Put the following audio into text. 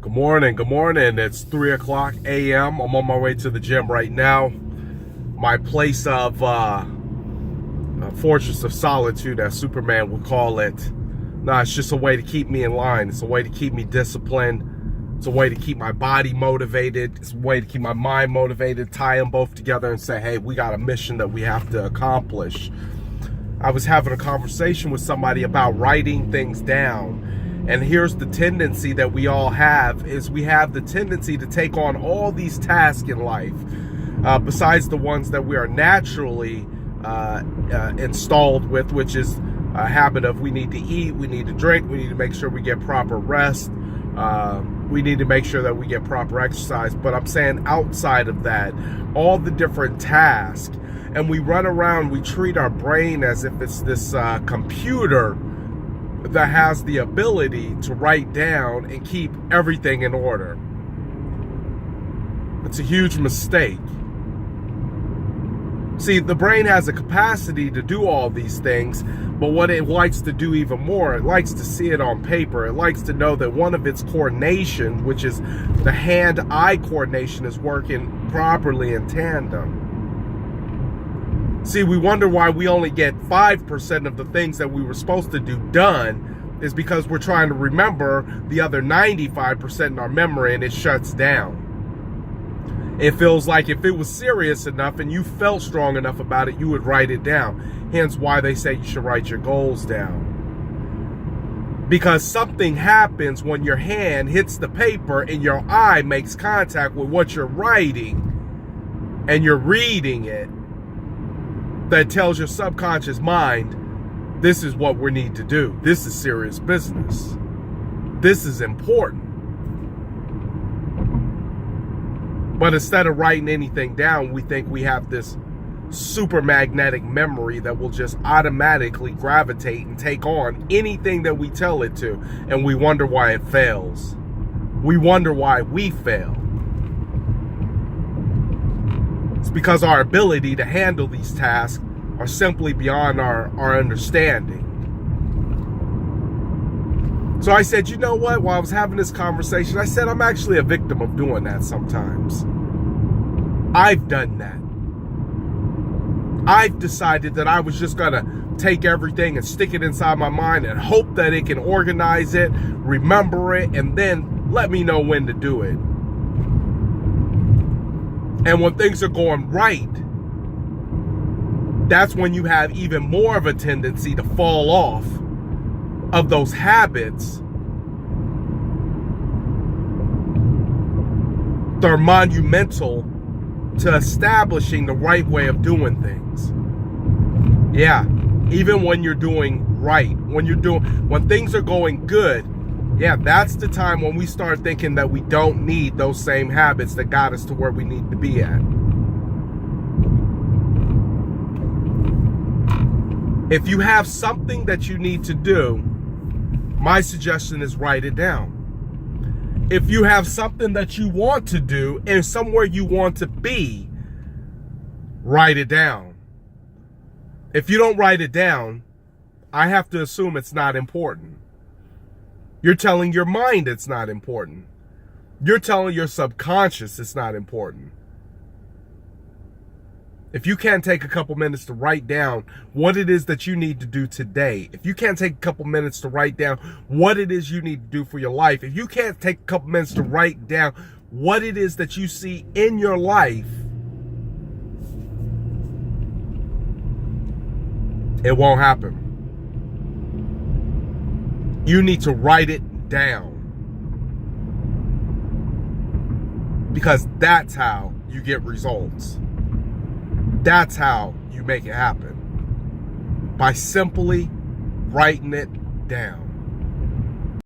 Good morning. Good morning. It's 3 o'clock a.m. I'm on my way to the gym right now. My place of fortress of solitude, as Superman would call it. No, it's just a way to keep me in line. It's a way to keep me disciplined. It's a way to keep my body motivated. It's a way to keep my mind motivated, tie them both together and say, hey, we got a mission that we have to accomplish. I was having a conversation with somebody about writing things down. And here's the tendency that we all have, is we have the tendency to take on all these tasks in life, besides the ones that we are naturally installed with, which is a habit of we need to eat, we need to drink, we need to make sure we get proper rest, we need to make sure that we get proper exercise. But I'm saying outside of that, all the different tasks, and we run around, we treat our brain as if it's this computer that has the ability to write down and keep everything in order. It's a huge mistake. See, the brain has a capacity to do all these things, but what it likes to do even more, it likes to see it on paper. It likes to know that one of its coordination, which is the hand-eye coordination, is working properly in tandem. See, we wonder why we only get 5% of the things that we were supposed to do done, is because we're trying to remember the other 95% in our memory, and it shuts down. It feels like if it was serious enough and you felt strong enough about it, you would write it down. Hence why they say you should write your goals down. Because something happens when your hand hits the paper and your eye makes contact with what you're writing and you're reading it, that tells your subconscious mind, this is what we need to do. This is serious business. This is important. But instead of writing anything down, we think we have this super magnetic memory that will just automatically gravitate and take on anything that we tell it to. And we wonder why it fails. We wonder why we fail. It's because our ability to handle these tasks are simply beyond our understanding. So I said, you know what? While I was having this conversation, I said, I'm actually a victim of doing that sometimes. I've done that. I've decided that I was just going to take everything and stick it inside my mind and hope that it can organize it, remember it, and then let me know when to do it. And when things are going right, that's when you have even more of a tendency to fall off of those habits that are monumental to establishing the right way of doing things. Yeah, even when you're doing right, when things are going good, yeah, that's the time when we start thinking that we don't need those same habits that got us to where we need to be at. If you have something that you need to do, my suggestion is write it down. If you have something that you want to do and somewhere you want to be, write it down. If you don't write it down, I have to assume it's not important. You're telling your mind it's not important. You're telling your subconscious it's not important. If you can't take a couple minutes to write down what it is that you need to do today, if you can't take a couple minutes to write down what it is you need to do for your life, if you can't take a couple minutes to write down what it is that you see in your life, it won't happen. You need to write it down. Because that's how you get results. That's how you make it happen. By simply writing it down.